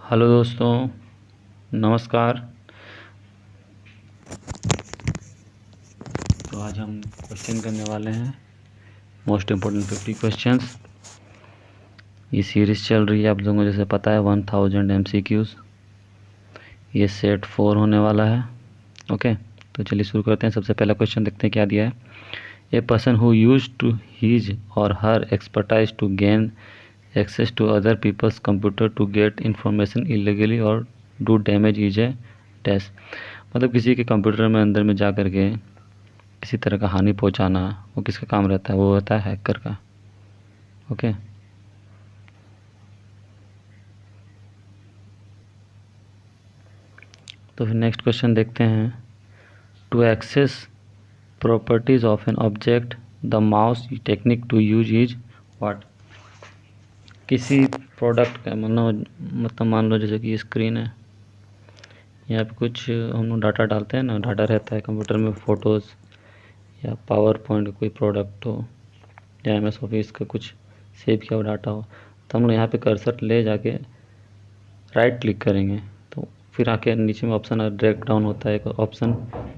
Hello दोस्तों, नमस्कार। तो आज हम क्वेश्चन करने वाले हैं मोस्ट इम्पोर्टेंट 50 क्वेश्चंस। ये सीरीज़ चल रही है, आप लोगों को जैसे पता है 1000 MCQs। ये सेट 4 होने वाला है। ओके, तो चलिए शुरू करते हैं। सबसे पहला क्वेश्चन देखते हैं क्या दिया है। A person who use to his or her expertise to gain access to other people's computer to get information illegally or do damage is a dash. मतलब किसी के कंप्यूटर में अंदर में जा कर के किसी तरह का हानि पहुंचाना, वो किसका काम रहता है? वो होता है हैकर का। ओके, तो फिर नेक्स्ट क्वेश्चन देखते हैं। To access properties of an object the mouse technique to use is what. किसी प्रोडक्ट का मतलब मान लो जैसे कि स्क्रीन है, यहाँ पे कुछ हम लोग डाटा डालते हैं ना, डाटा रहता है कंप्यूटर में, फ़ोटोज़ या पावर पॉइंट कोई प्रोडक्ट हो या MS ऑफिस का कुछ सेव किया हुआ डाटा हो, तो हम लोग यहाँ पे कर्सर ले जाके राइट क्लिक करेंगे तो फिर आके नीचे में ऑप्शन ड्रैग डाउन होता है, एक ऑप्शन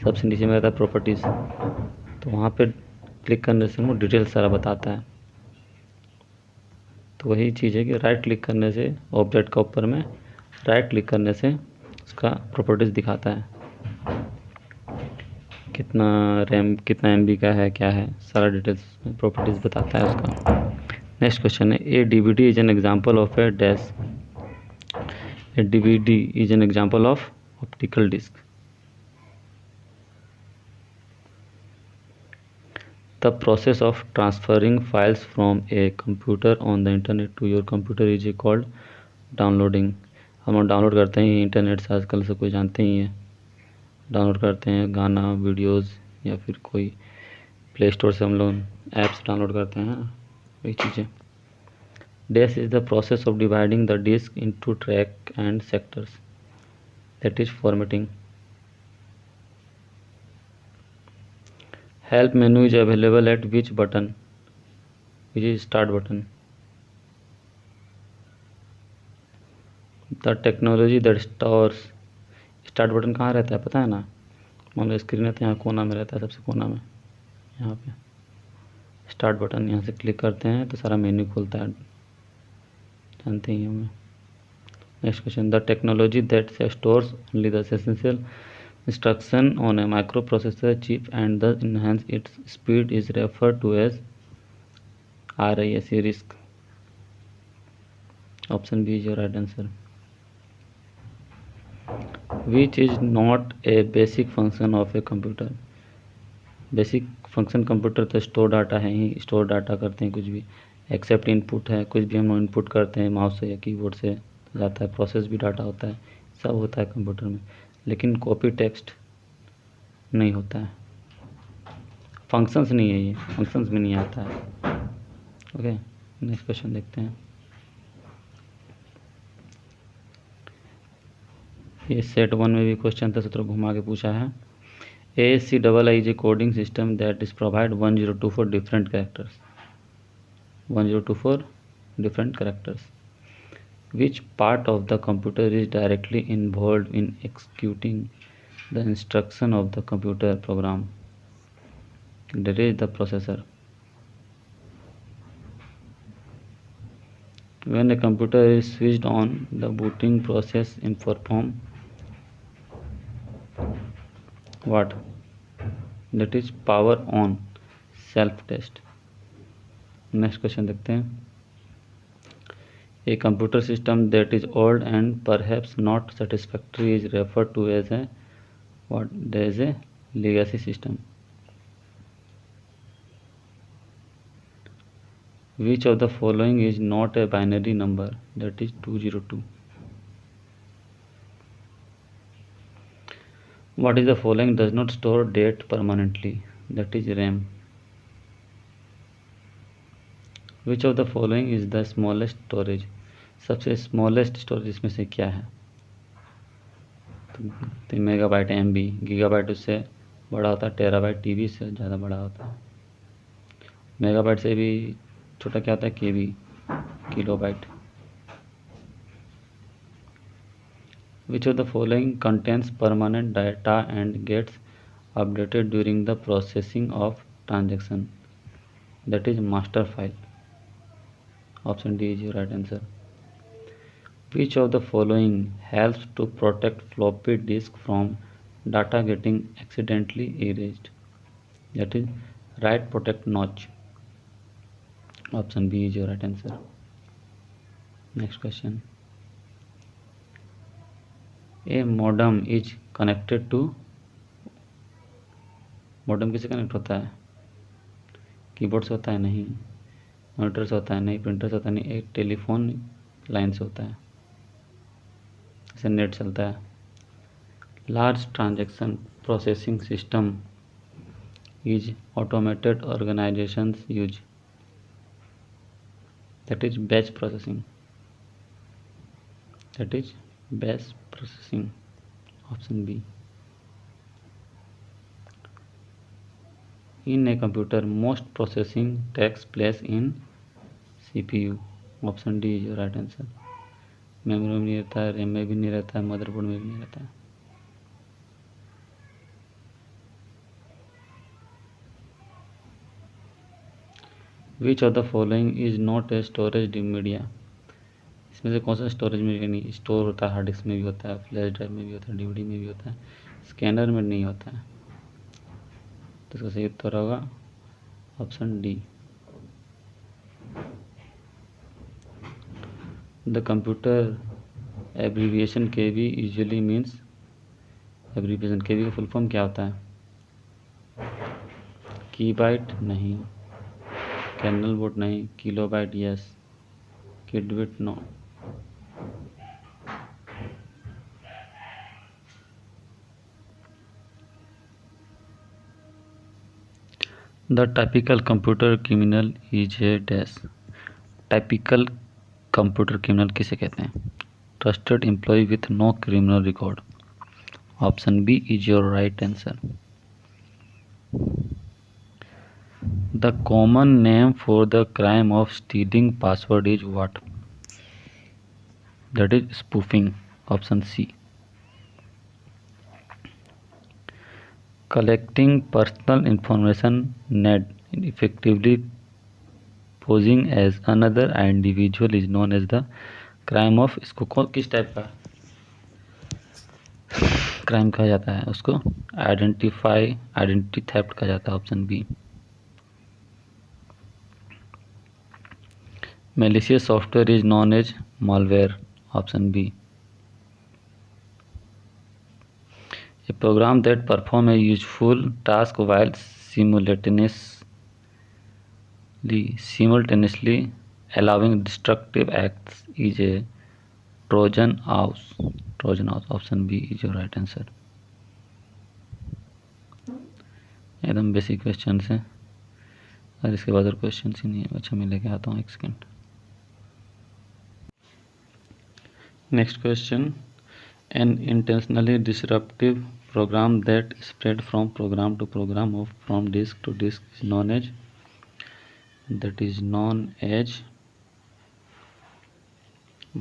सबसे नीचे में रहता है प्रॉपर्टीज़। तो वहाँ पे क्लिक करने से वो डिटेल सारा बताता है। तो वही चीज़ है कि राइट क्लिक करने से ऑब्जेक्ट का ऊपर में राइट क्लिक करने से उसका प्रॉपर्टीज़ दिखाता है, कितना रैम, कितना MB का है, क्या है, सारा डिटेल्स प्रॉपर्टीज़ बताता है उसका। नेक्स्ट क्वेश्चन है, a DVD is an example of a dash. A DVD is an example of optical disc. The process of transferring files from a computer on the internet to your computer is called downloading। हम लोग download करते हैं internet से, आजकल से कोई जानते ही हैं। डाउनलोड करते हैं गाना, वीडियोस, या फिर कोई प्ले स्टोर से हम लोग ऐप्स डाउनलोड करते हैं, वही चीज़ें। Dash is the process of dividing the disk into track and sectors, that is formatting. Help menu is available at which button, which is start button. The technology that stores, start button कहाँ रहता है पता है ना? मान लो screen है तो यहाँ कोना में रहता है, सबसे कोना में यहाँ पे स्टार्ट बटन। यहाँ से क्लिक करते हैं तो सारा मेन्यू खुलता है, जानते ही हमें। Next question, the technology that stores only the essential instruction on a microprocessor chip and the enhance its speed is refer to as RISC RISC. Option B is your right answer. Which is not a basic function of a computer. Basic function computer तो store data है ही, store data करते हैं कुछ भी, accept input है, कुछ भी हम लोग इनपुट करते हैं माउस से या कीबोर्ड से जाता है, प्रोसेस भी डाटा होता है, सब होता है कंप्यूटर में। लेकिन कॉपी टेक्स्ट नहीं होता है, फंक्शंस नहीं है, ये फंक्शंस में नहीं आता है। ओके, नेक्स्ट क्वेश्चन देखते हैं। ये सेट 1 में भी क्वेश्चन था, सूत्र घुमा के पूछा है। ASCII is a coding system that is provide 1024 different characters, 1024 different characters. Which part of the computer is directly involved in executing the instruction of the computer program? That is the processor. When a computer is switched on, the booting process perform what? That is power on, self test. Next question देखते हैं। A computer system that is old and perhaps not satisfactory is referred to as a what? As a legacy system. Which of the following is not a binary number? That is 202. What is the following does not store date permanently? That is RAM. Which of the following is the smallest storage? सबसे smallest storage इसमें से क्या है? तो megabyte, MB, gigabyte उससे बड़ा होता है, टेराबाइट TB से ज़्यादा बड़ा होता है, मेगाबाइट से भी छोटा क्या होता है KB, kilobyte. Which of the following contains permanent data and gets updated during the processing of transaction? That is master file. Option D is your right answer. Which of the following helps to protect floppy disk from data getting accidentally erased? That is write protect notch. Option B is your right answer. Next question. A modem is connected to, modem किससे connect होता है? Keyboard से होता है? नहीं। Monitor से होता है? नहीं। प्रिंटर से होता है? नहीं। एक टेलीफोन लाइन से होता है, इसे नेट चलता है। Large transaction processing system is automated organisations use, that is batch processing. That is batch processing. Option B. In a computer, most processing takes place in CPU. Option D is your right answer. Memory में नहीं रहता है, RAM में भी नहीं रहता है, motherboard में भी नहीं रहता है। Which of the following is not a storage media? इसमें से कौन सा स्टोरेज मीडिया नहीं? स्टोर होता है, हार्ड डिस्क में भी होता है, फ्लैश ड्राइव में भी होता है, डीवीडी में भी होता है, स्कैनर में नहीं होता है। तो इसका सही उत्तर होगा option D. The computer abbreviation KV usually means, abbreviation KV का फुल फॉर्म क्या होता है? कीबाइट नहीं, कर्नल बोर्ड नहीं, kilobyte yes, kidbit no. The typical computer criminal is a dash. Typical computer criminal किसे कहते हैं? Trusted employee with no criminal record. Option B is your right answer. The common name for the crime of stealing password is what? That is spoofing. Option C. collecting personal information net effectively posing as another individual is known as the crime of, इसको किस type का crime कहा जाता है? उसको identity theft कहा जाता है। Option B. malicious software is known as malware. Option B. A program that performs a useful task while simultaneously allowing destructive acts is a Trojan horse. Trojan horse. Option B is your right answer. एकदम basic question है और इसके बाद और question ही नहीं है। अच्छा मैं लेके आता हूँ, एक second. Next question. An intentionally disruptive program that spread from program to program or from disk to disk is known as, that is known as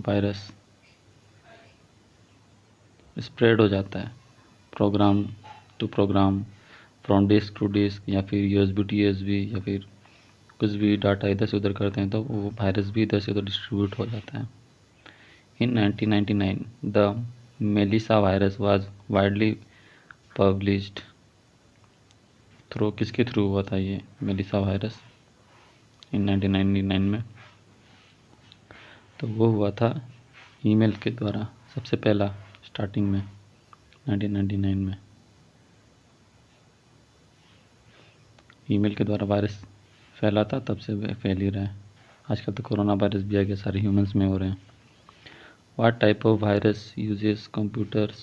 virus। Spread हो जाता है program to program, from disk to disk, या फिर USB to USB, या फिर कुछ भी data इधर से उधर करते हैं तो वो वायरस भी इधर से उधर डिस्ट्रीब्यूट हो जाता है। In 1999, the Melissa virus was widely published through, किसके थ्रू हुआ था ये मेलिसा वायरस इन 1999 में? तो वो हुआ था ईमेल के द्वारा, सबसे पहला स्टार्टिंग में 1999 में ईमेल के द्वारा वायरस फैला था, तब से फैल ही रहा है। आजकल तो कोरोना वायरस भी आ गया, सारे ह्यूमंस में हो रहे हैं। What type of virus uses computers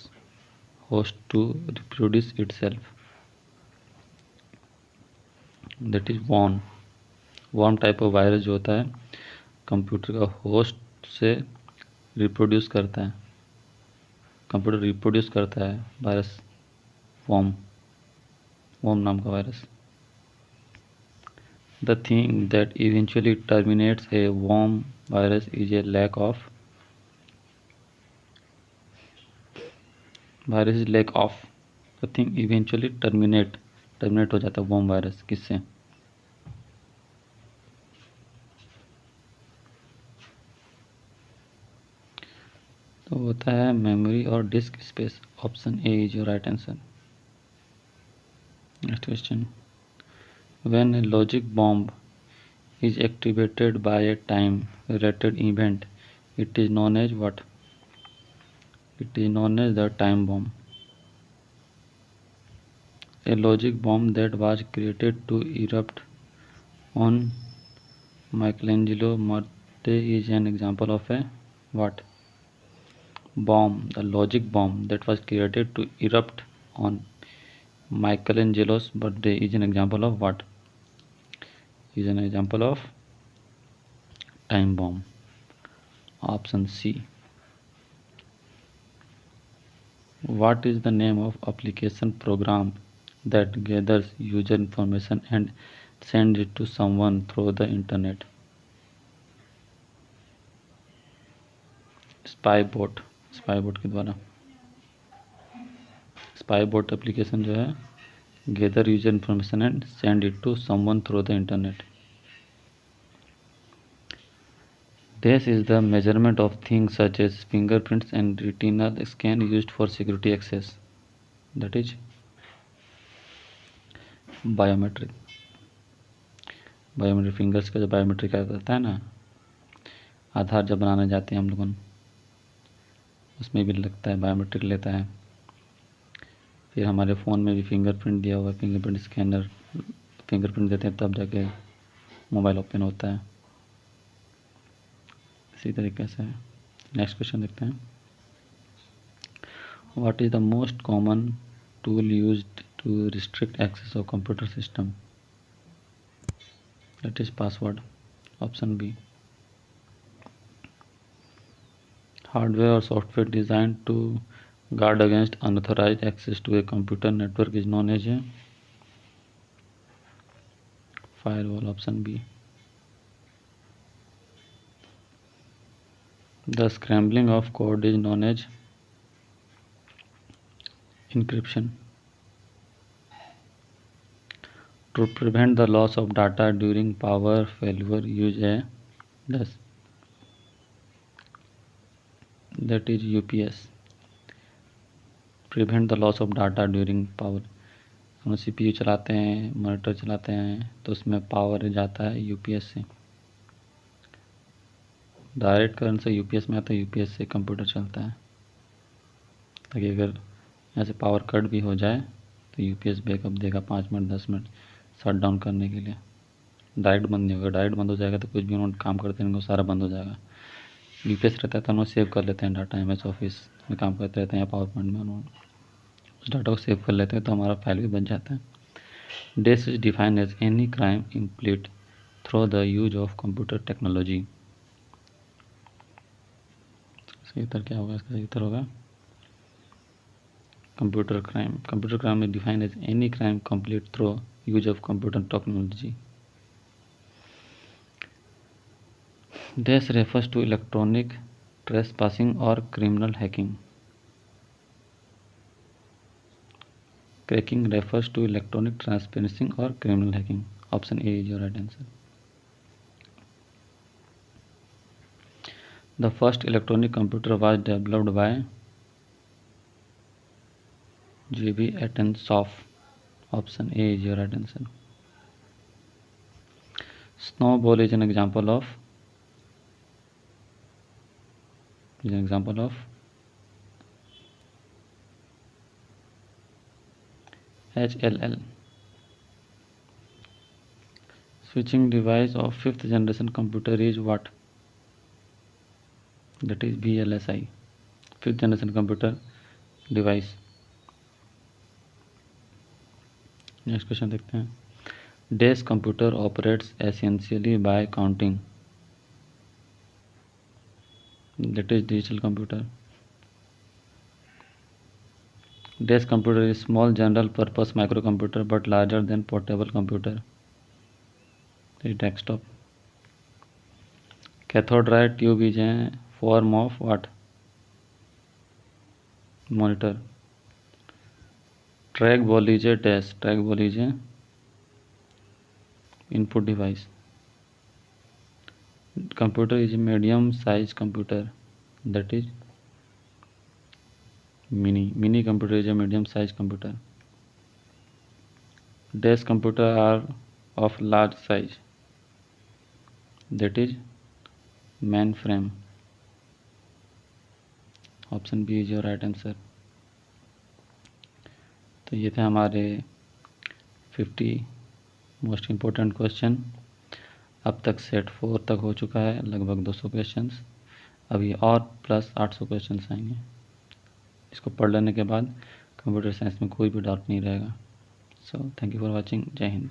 host to reproduce itself? That is worm। worm type of virus जो होता है कंप्यूटर का होस्ट से रिप्रोड्यूस करता है, कंप्यूटर रिप्रोड्यूस करता है वायरस, worm नाम का virus. The thing that eventually terminates a worm virus is a lack of, virus is lack of the thing eventually terminate हो जाता है वॉर्म वायरस किससे? तो होता है मेमोरी और disc space. Option A is your right answer. Next question, when A logic bomb is activated by a time related event, it is known as what? It is known as the time bomb. A logic bomb that was created to erupt on Michelangelo Marte is an example of a what? Bomb. The logic bomb that was created to erupt on Michelangelo's birthday is an example of what? Is an example of time bomb. Option C. What is the name of application program that gathers user information and sends it to someone through the internet? Spy bot के द्वारा। Spy bot application जो है gather user information and send it to someone through the internet. This is the measurement of things such as fingerprints and retinal scan used for security access. That is biometric. Biometric fingers का जो biometric रहता है ना, आधार जब बनाने जाते हैं हम लोगों, उसमें भी लगता है, बायोमेट्रिक लेता है। फिर हमारे फ़ोन में भी फिंगरप्रिंट दिया हुआ है, फिंगरप्रिंट स्कैनर, फिंगरप्रिंट देते हैं तब जाके मोबाइल ओपन होता है। इसी तरीके से नेक्स्ट क्वेश्चन देखते हैं। What is the most common tool used to restrict access of computer system? That is password. Option B. Hardware और software design to guard against unauthorized access to a computer network is known as a firewall. Option B. The scrambling of code is known as encryption. To prevent the loss of data during power failure, use a this. That is UPS. Prevent the loss of data during power. हम CPU चलाते हैं, monitor चलाते हैं, तो उसमें power जाता है UPS से। डायरेक्ट करंट से यूपीएस में आता है, यूपीएस से कंप्यूटर चलता है, ताकि अगर यहाँ से पावर कट भी हो जाए तो यूपीएस बैकअप देगा 5 मिनट 10 मिनट शट डाउन करने के लिए। डायरेक्ट बंद नहीं होगा, डायरेक्ट बंद हो जाएगा तो कुछ भी उन्होंने काम करते हैं सारा बंद हो जाएगा। यूपीएस रहता है तो हम लोग सेव कर लेते हैं डाटा, MS ऑफिस में काम करते रहते हैं या पावर पॉइंट में, उन्होंने उस डाटा को सेव कर लेते हैं तो हमारा फाइल भी बन जाता है। This is defined as any crime complete through the use of computer technology. सही उत्तर क्या होगा? इसका सही उत्तर होगा computer crime. Computer crime is defined as any crime complete through use of computer technology. This refers to electronic trespassing और criminal hacking. Cracking refers to electronic trespassing or criminal hacking. Option A is your right answer. The first electronic computer was developed by J.B. Attensoff. Option A is your right answer. Snowball is an example of HLL. Switching device of 5th generation computer is what? That is VLSI, 5th generation computer device. Next question देखते हैं। Desk computer operates essentially bye counting. That is digital computer. Desk computer is small general purpose micro computer but larger than portable computer. Desktop. Cathode ray tube is a form of what? Monitor. Track बोल लीजिए, dash track बोल लीजिए, input device. Computer is medium size computer, that is mini computer is a medium size computer. Desk computer are of large size, that is mainframe. Option B is your right answer. तो ये थे हमारे 50 most important question. अब तक set 4 तक हो चुका है, लगभग 200 क्वेश्चंस। अभी और प्लस 800 क्वेश्चंस आएंगे। इसको पढ़ लेने के बाद कंप्यूटर साइंस में कोई भी डाउट नहीं रहेगा। So thank you for watching. जय हिंद।